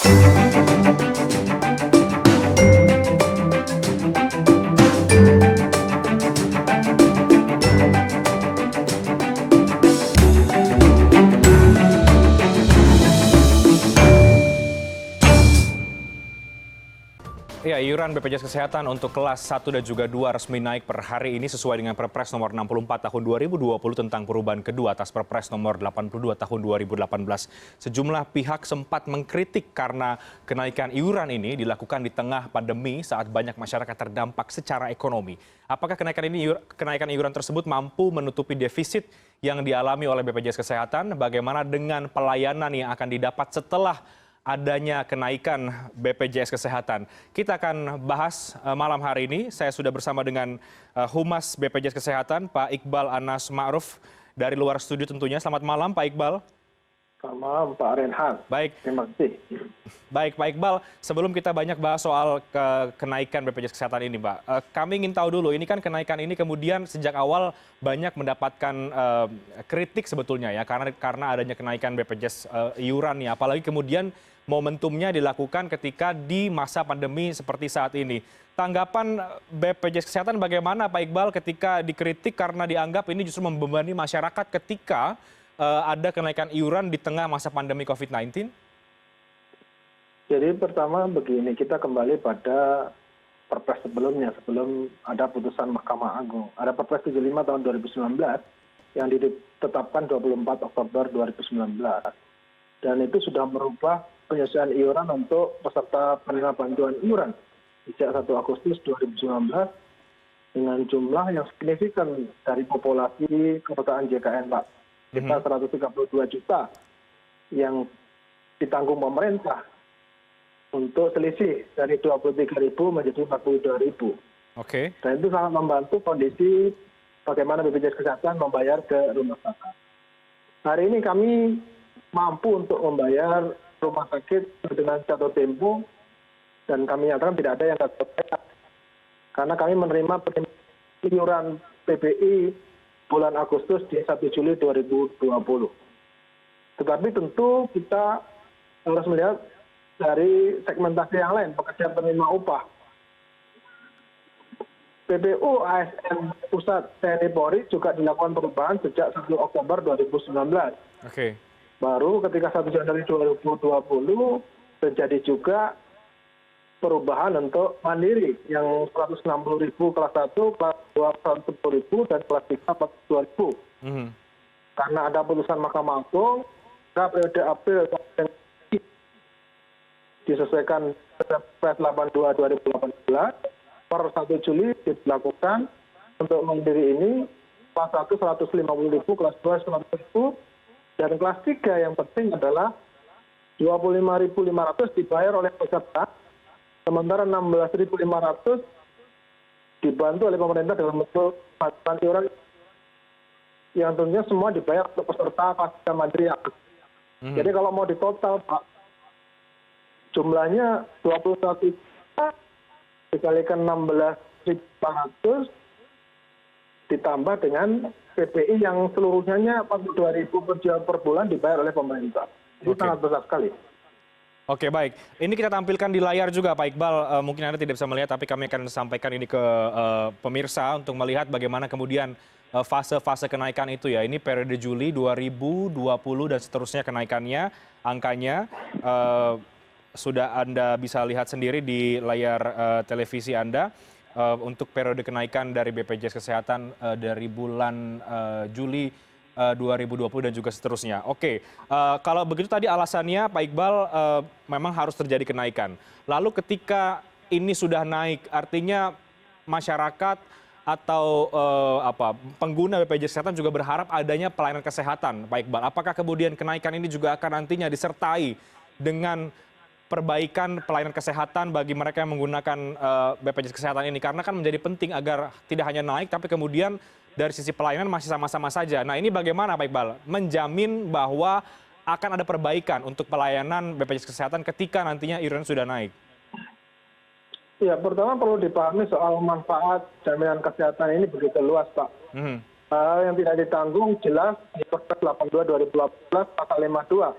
Ya, iuran BPJS Kesehatan untuk kelas 1 dan juga 2 resmi naik per hari ini sesuai dengan Perpres nomor 64 tahun 2020 tentang perubahan kedua atas Perpres nomor 82 tahun 2018. Sejumlah pihak sempat mengkritik karena kenaikan iuran ini dilakukan di tengah pandemi saat banyak masyarakat terdampak secara ekonomi. Apakah kenaikan iuran tersebut mampu menutupi defisit yang dialami oleh BPJS Kesehatan? Bagaimana dengan pelayanan yang akan didapat setelah adanya kenaikan BPJS Kesehatan? Kita akan bahas malam hari ini. Saya sudah bersama dengan Humas BPJS Kesehatan, Pak Iqbal Anas Ma'ruf, dari luar studio tentunya. Selamat malam, Pak Iqbal. Selamat malam, Pak Renhat. Baik. Terima kasih. Baik, Pak Iqbal. Sebelum kita banyak bahas soal kenaikan BPJS Kesehatan ini, Pak, kami ingin tahu dulu, ini kan kenaikan ini kemudian sejak awal banyak mendapatkan kritik sebetulnya ya, karena adanya kenaikan BPJS iuran ya, apalagi kemudian momentumnya dilakukan ketika di masa pandemi seperti saat ini. Tanggapan BPJS Kesehatan bagaimana, Pak Iqbal, ketika dikritik karena dianggap ini justru membebani masyarakat ketika ada kenaikan iuran di tengah masa pandemi COVID-19? Jadi pertama begini, kita kembali pada Perpres sebelumnya, sebelum ada putusan Mahkamah Agung. Ada Perpres 75 tahun 2019 yang ditetapkan 24 Oktober 2019. Dan itu sudah merubah penyesuaian iuran untuk peserta penerima bantuan iuran sejak 1 Agustus 2019 dengan jumlah yang signifikan dari populasi kepesertaan JKN, Pak. Kita 132 juta yang ditanggung pemerintah untuk selisih dari 23.000 menjadi 42.000. Oke. Dan itu sangat membantu kondisi bagaimana BPJS Kesehatan membayar ke rumah sakit. Hari ini kami mampu untuk membayar rumah sakit dengan jatuh tempo dan kami nyatakan tidak ada yang terbayar. Karena kami menerima iuran PBI bulan Agustus di 1 Juli 2020. Tetapi tentu kita harus melihat dari segmentasi yang lain, pekerja penerima upah. PPU ASN Pusat TNI Polri juga dilakukan perubahan sejak 1 Oktober 2019. Oke. Baru ketika 1 Januari 2020 terjadi juga perubahan untuk mandiri yang 160.000 kelas 1, kelas 2 110.000 dan kelas 3 42.000. Karena ada putusan Mahkamah Agung, periode April disesuaikan Perpres 82 2018 per 1 Juli dilakukan untuk mandiri ini kelas 1 150.000, kelas 2 100.000 dan kelas 3 yang penting adalah 25.500 dibayar oleh peserta. Sementara 16.500 dibantu oleh pemerintah dalam bentuk bantuan iuran yang tentunya semua dibayar untuk peserta pasca mandiri. Jadi kalau mau ditotal, Pak, jumlahnya 21 juta dikalikan 16.500 ditambah dengan PPI yang seluruhnya 42.000 per bulan dibayar oleh pemerintah. Itu sangat besar sekali. Oke, baik. Ini kita tampilkan di layar juga, Pak Iqbal. Mungkin Anda tidak bisa melihat, tapi kami akan sampaikan ini ke pemirsa untuk melihat bagaimana kemudian fase-fase kenaikan itu ya. Ini periode Juli 2020 dan seterusnya kenaikannya, angkanya sudah Anda bisa lihat sendiri di layar televisi Anda untuk periode kenaikan dari BPJS Kesehatan dari bulan Juli 2020 dan juga seterusnya. Oke, kalau begitu tadi alasannya Pak Iqbal memang harus terjadi kenaikan. Lalu ketika ini sudah naik, artinya masyarakat atau pengguna BPJS Kesehatan juga berharap adanya pelayanan kesehatan, Pak Iqbal. Apakah kemudian kenaikan ini juga akan nantinya disertai dengan perbaikan pelayanan kesehatan bagi mereka yang menggunakan BPJS Kesehatan ini? Karena kan menjadi penting agar tidak hanya naik, tapi kemudian dari sisi pelayanan masih sama-sama saja. Nah, ini bagaimana Pak Iqbal menjamin bahwa akan ada perbaikan untuk pelayanan BPJS Kesehatan ketika nantinya iuran sudah naik? Ya, pertama perlu dipahami soal manfaat jaminan kesehatan ini begitu luas, Pak. Hal yang tidak ditanggung jelas di Perpres 82 2018 pasal 52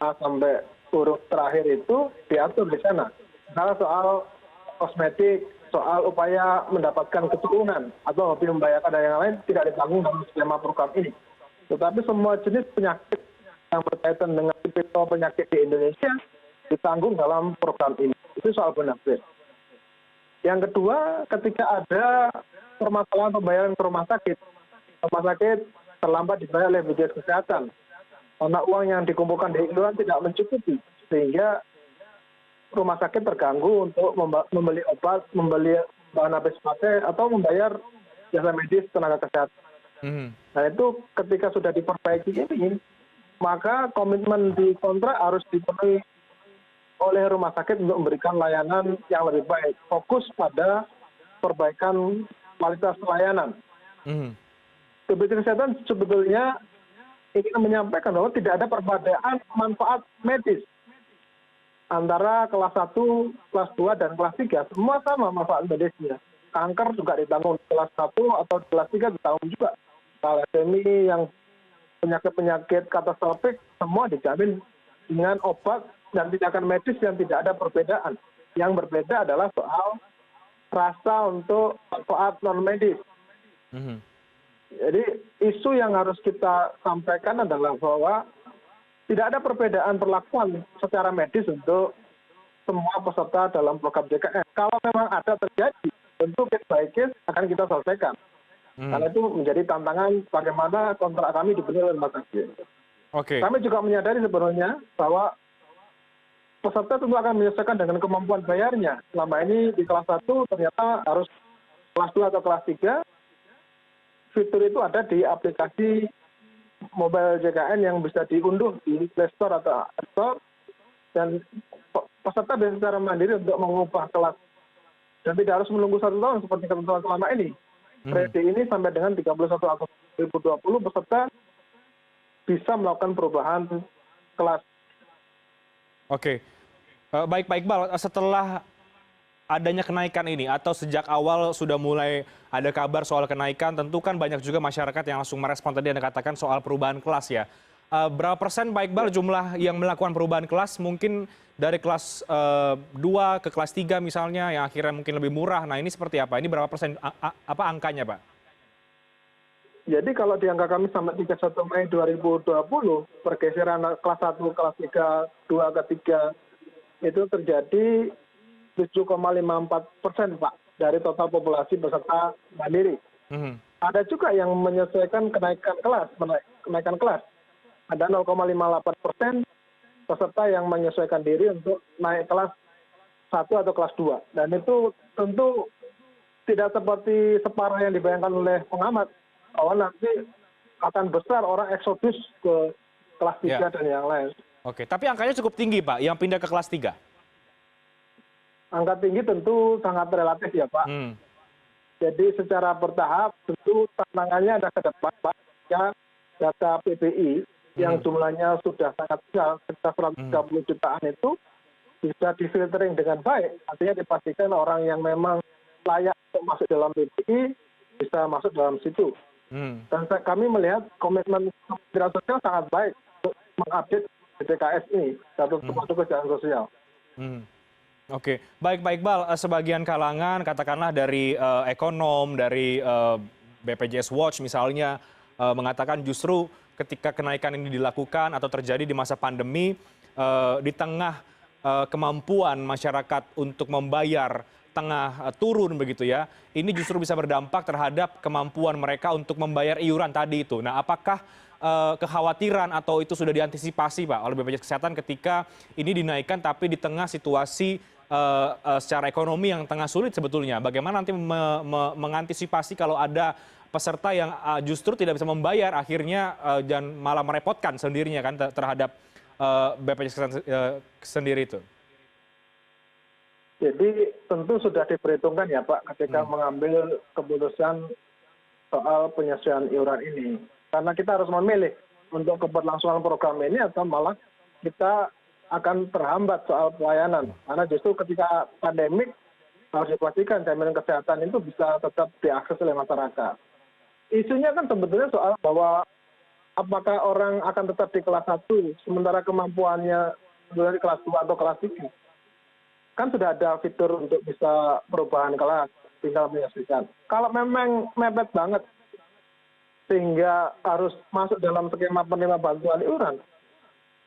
A sampai huruf terakhir itu diatur di sana. Misalnya soal kosmetik, soal upaya mendapatkan keturunan atau hobi membahayakan dan yang lain tidak ditanggung dalam skema program ini. Tetapi semua jenis penyakit yang berkaitan dengan tipikal penyakit di Indonesia ditanggung dalam program ini. Itu soal benefit. Yang kedua, ketika ada permasalahan pembayaran ke rumah sakit terlambat dibayar oleh BPJS Kesehatan, karena uang yang dikumpulkan di iuran tidak mencukupi, sehingga rumah sakit terganggu untuk membeli obat, membeli bahan habis pakai, atau membayar jasa medis tenaga kesehatan. Nah itu ketika sudah diperbaiki ini, maka komitmen di kontrak harus dipenuhi oleh rumah sakit untuk memberikan layanan yang lebih baik, fokus pada perbaikan kualitas pelayanan. BPJS Kesehatan sebetulnya ingin menyampaikan bahwa tidak ada perbedaan manfaat medis antara kelas 1, kelas 2, dan kelas 3. Semua sama manfaat medisnya. Kanker juga ditanggung di kelas 1 atau di kelas 3 ditanggung juga. Thalassemia, yang penyakit-penyakit katastrofik, semua dijamin dengan obat dan tindakan medis yang tidak ada perbedaan. Yang berbeda adalah soal rasa untuk manfaat non-medis. Jadi isu yang harus kita sampaikan adalah bahwa tidak ada perbedaan perlakuan secara medis untuk semua peserta dalam program JKN. Kalau memang ada terjadi, tentu case by case akan kita selesaikan. Karena itu menjadi tantangan bagaimana kontrak kami dipenuhi oleh rumah sakit. Kami juga menyadari sebenarnya bahwa peserta tentu akan menyesuaikan dengan kemampuan bayarnya. Selama ini di kelas 1 ternyata harus kelas 2 atau kelas 3. Fitur itu ada di aplikasi mobile JKN yang bisa diunduh di Play Store atau App Store. Dan peserta bisa secara mandiri untuk mengubah kelas. Dan tidak harus menunggu 1 tahun seperti ketentuan selama ini. Periode ini sampai dengan 31 Agustus 2020 peserta bisa melakukan perubahan kelas. Baik Pak Iqbal, setelah adanya kenaikan ini atau sejak awal sudah mulai ada kabar soal kenaikan, tentu kan banyak juga masyarakat yang langsung merespon tadi Anda katakan soal perubahan kelas ya. Berapa persen Pak Iqbal jumlah yang melakukan perubahan kelas, mungkin dari kelas 2 ke kelas 3 misalnya yang akhirnya mungkin lebih murah. Nah ini seperti apa? Ini berapa persen, apa angkanya Pak? Jadi kalau di angka kami sampai 31 Mei 2020, pergeseran kelas 1, kelas 3, 2 ke 3 itu terjadi 7,54% Pak dari total populasi peserta mandiri. Ada juga yang menyesuaikan kenaikan kelas. Ada 0,58% peserta yang menyesuaikan diri untuk naik kelas 1 atau kelas 2. Dan itu tentu tidak seperti separah yang dibayangkan oleh pengamat, bahwa nanti akan besar orang eksodus ke kelas 3 dan yang lain. Tapi angkanya cukup tinggi Pak, yang pindah ke kelas 3? Angka tinggi tentu sangat relatif ya Pak. Jadi secara bertahap tentu tantangannya ada ke depan Pak. Ya, data PBI yang jumlahnya sudah sangat besar, sekitar 130 jutaan itu bisa difiltering dengan baik. Artinya dipastikan orang yang memang layak untuk masuk dalam PBI bisa masuk dalam situ. Dan kami melihat komitmen Kementerian Sosial sangat baik untuk mengupdate BPKS ini, Satu Kesejahteraan Sosial. Baik Pak Iqbal, sebagian kalangan katakanlah dari ekonom, dari BPJS Watch misalnya mengatakan justru ketika kenaikan ini dilakukan atau terjadi di masa pandemi di tengah kemampuan masyarakat untuk membayar tengah turun begitu ya, ini justru bisa berdampak terhadap kemampuan mereka untuk membayar iuran tadi itu. Nah, apakah kekhawatiran atau itu sudah diantisipasi Pak oleh BPJS Kesehatan ketika ini dinaikkan tapi di tengah situasi secara ekonomi yang tengah sulit sebetulnya? Bagaimana nanti mengantisipasi kalau ada peserta yang justru tidak bisa membayar akhirnya dan malah merepotkan sendirinya kan terhadap BPJS Kesehatan sendiri itu? Jadi tentu sudah diperhitungkan ya Pak ketika mengambil keputusan soal penyesuaian iuran ini. Karena kita harus memilih untuk keberlangsungan program ini atau malah kita akan terhambat soal pelayanan. Karena justru ketika pandemik harus dipastikan jaminan kesehatan itu bisa tetap diakses oleh masyarakat. Isunya kan sebetulnya soal bahwa apakah orang akan tetap di kelas 1 sementara kemampuannya dari kelas 2 atau kelas 3. Kan sudah ada fitur untuk bisa perubahan kelas, tinggal menyesuaikan. Kalau memang mepet banget sehingga harus masuk dalam skema penerima bantuan iuran,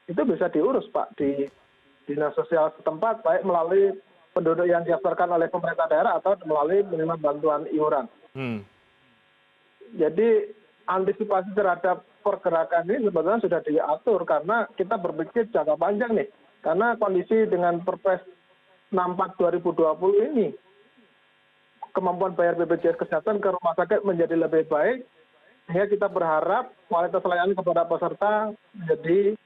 itu bisa diurus Pak di dinas sosial setempat, baik melalui penduduk yang didaftarkan oleh pemerintah daerah atau melalui penerima bantuan iuran. Jadi antisipasi terhadap pergerakan ini sebetulnya sudah diatur karena kita berpikir jangka panjang nih. Karena kondisi dengan Perpres 64 2020 ini, kemampuan bayar BPJS Kesehatan ke rumah sakit menjadi lebih baik, sehingga kita berharap kualitas layanan kepada peserta menjadi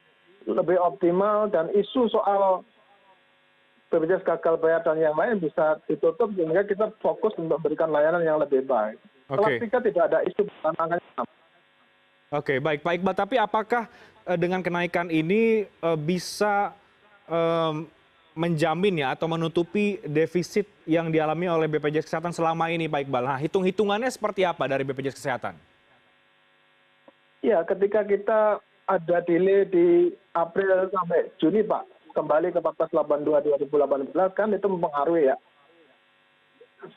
lebih optimal dan isu soal BPJS gagal bayar dan yang lain bisa ditutup sehingga kita fokus untuk memberikan layanan yang lebih baik. Kelas 3 tidak ada isu angkanya. Oke, baik Pak Iqbal. Tapi apakah dengan kenaikan ini bisa menjamin ya atau menutupi defisit yang dialami oleh BPJS Kesehatan selama ini Pak Iqbal? Nah, hitung-hitungannya seperti apa dari BPJS Kesehatan? Ya, ketika kita ada delay di April sampai Juni Pak, kembali ke Perpres 82 2018 kan itu mempengaruhi ya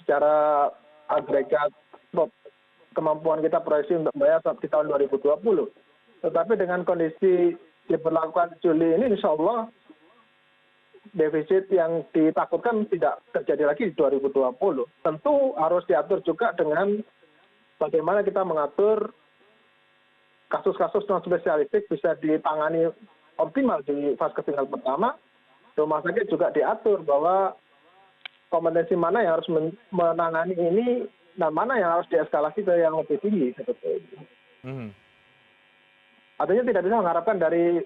secara agregat kemampuan kita proyeksi untuk bayar di tahun 2020. Tetapi dengan kondisi diberlakukan Juli ini insya Allah defisit yang ditakutkan tidak terjadi lagi di 2020. Tentu harus diatur juga dengan bagaimana kita mengatur kasus-kasus non spesialistik bisa ditangani optimal di fase tinggal pertama. Rumah sakit juga diatur bahwa kompetensi mana yang harus menangani ini dan mana yang harus dieskalasi ke yang lebih tinggi. Artinya tidak bisa mengharapkan dari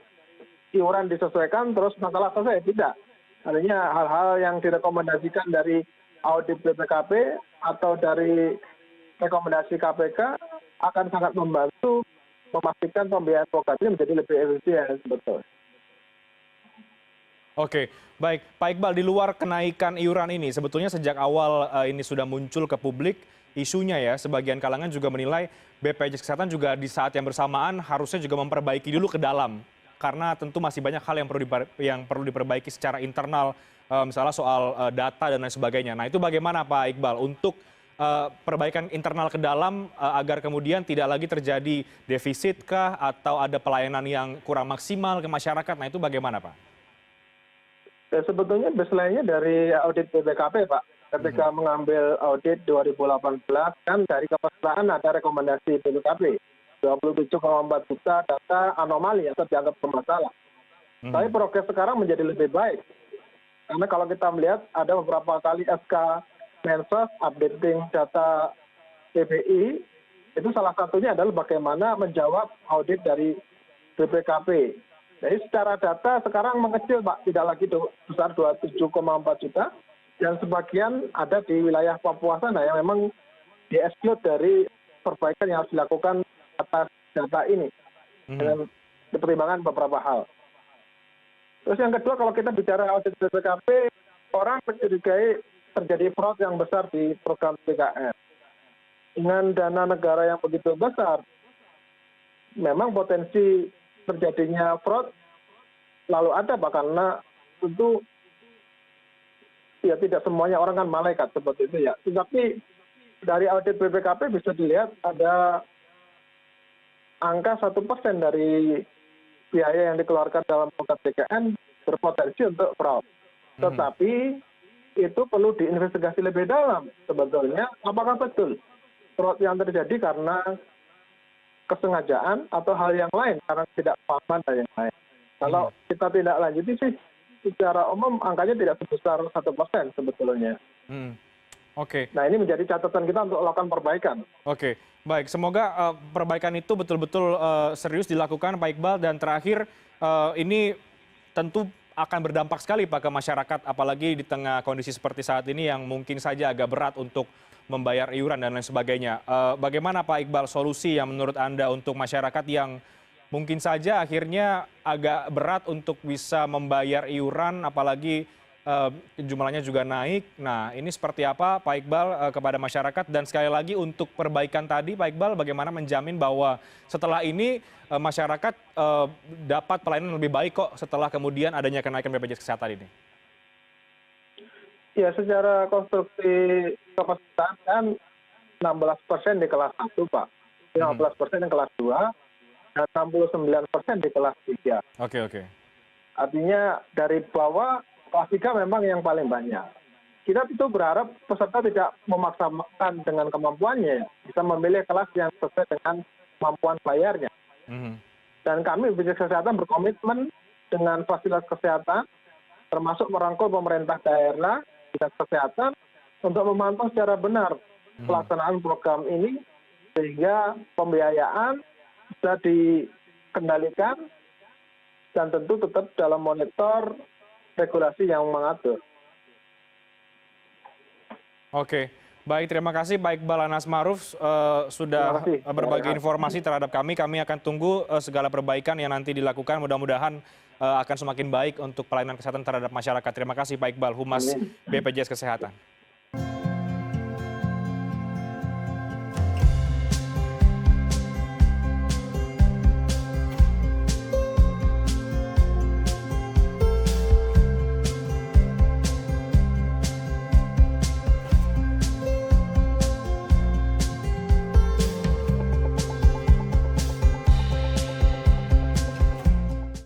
iuran disesuaikan terus masalah selesai, tidak. Artinya hal-hal yang direkomendasikan dari audit BPKP atau dari rekomendasi KPK akan sangat membantu memastikan pembiayaan program menjadi lebih efisien sebetulnya. Oke, baik. Pak Iqbal, di luar kenaikan iuran ini, sebetulnya sejak awal ini sudah muncul ke publik isunya ya, sebagian kalangan juga menilai BPJS Kesehatan juga di saat yang bersamaan harusnya juga memperbaiki dulu ke dalam. Karena tentu masih banyak hal yang perlu diperbaiki secara internal, misalnya soal data dan lain sebagainya. Nah, itu bagaimana Pak Iqbal untuk perbaikan internal ke dalam agar kemudian tidak lagi terjadi defisit kah atau ada pelayanan yang kurang maksimal ke masyarakat? Nah, itu bagaimana Pak? Ya, sebetulnya baseline-nya dari audit BPKP Pak. Ketika mengambil audit 2018 kan dari kepesertaan ada rekomendasi BPKP 27,4 juta data anomali atau dianggap bermasalah. Tapi progres sekarang menjadi lebih baik. Karena kalau kita melihat ada beberapa kali SK Mensos updating data PBI, itu salah satunya adalah bagaimana menjawab audit dari BPKP. Jadi secara data sekarang mengecil Pak, tidak lagi besar 27,4 juta, dan sebagian ada di wilayah Papua sana yang memang di-exclude dari perbaikan yang harus dilakukan atas data ini. Dengan dipertimbangkan beberapa hal. Terus yang kedua, kalau kita bicara audit BPKP, orang mencurigai terjadi fraud yang besar di program PKN. Dengan dana negara yang begitu besar, memang potensi terjadinya fraud lalu ada Pak, karena tentu ya tidak semuanya orang kan malaikat seperti itu ya. Tetapi dari audit BPKP bisa dilihat ada angka 1% dari biaya yang dikeluarkan dalam program PKN berpotensi untuk fraud. Tetapi itu perlu diinvestigasi lebih dalam sebetulnya apakah betul fraud yang terjadi karena kesengajaan atau hal yang lain karena tidak paham dan yang lain. Kalau kita tidak lanjuti sih secara umum angkanya tidak sebesar 1% sebetulnya. Oke. Nah, ini menjadi catatan kita untuk melakukan perbaikan. Oke, baik. Semoga perbaikan itu betul-betul serius dilakukan Pak Iqbal. Dan terakhir, ini tentu akan berdampak sekali Pak ke masyarakat, apalagi di tengah kondisi seperti saat ini yang mungkin saja agak berat untuk membayar iuran dan lain sebagainya. Bagaimana Pak Iqbal solusi yang menurut Anda untuk masyarakat yang mungkin saja akhirnya agak berat untuk bisa membayar iuran, apalagi jumlahnya juga naik. Nah, ini seperti apa Pak Iqbal kepada masyarakat? Dan sekali lagi untuk perbaikan tadi Pak Iqbal, bagaimana menjamin bahwa setelah ini masyarakat dapat pelayanan lebih baik kok setelah kemudian adanya kenaikan BPJS Kesehatan ini? Ya, secara konstruksi kepesertaan kan 16% di kelas 1, Pak. 15% di kelas 2, dan 69% di kelas 3. Oke. Artinya dari bawah, kelas 3 memang yang paling banyak. Kita tentu berharap peserta tidak memaksakan dengan kemampuannya, bisa memilih kelas yang sesuai dengan kemampuan bayarnya. Dan kami BPJS Kesehatan berkomitmen dengan fasilitas kesehatan, termasuk merangkul pemerintah daerah, dinas kesehatan, untuk memantau secara benar pelaksanaan program ini, sehingga pembiayaan bisa dikendalikan dan tentu tetap dalam monitor regulasi yang mengatur. Oke, baik, terima kasih Pak Iqbal Anas Ma'ruf sudah berbagi informasi terhadap kami. Kami akan tunggu segala perbaikan yang nanti dilakukan. Mudah-mudahan akan semakin baik untuk pelayanan kesehatan terhadap masyarakat. Terima kasih Pak Iqbal, Humas BPJS Kesehatan.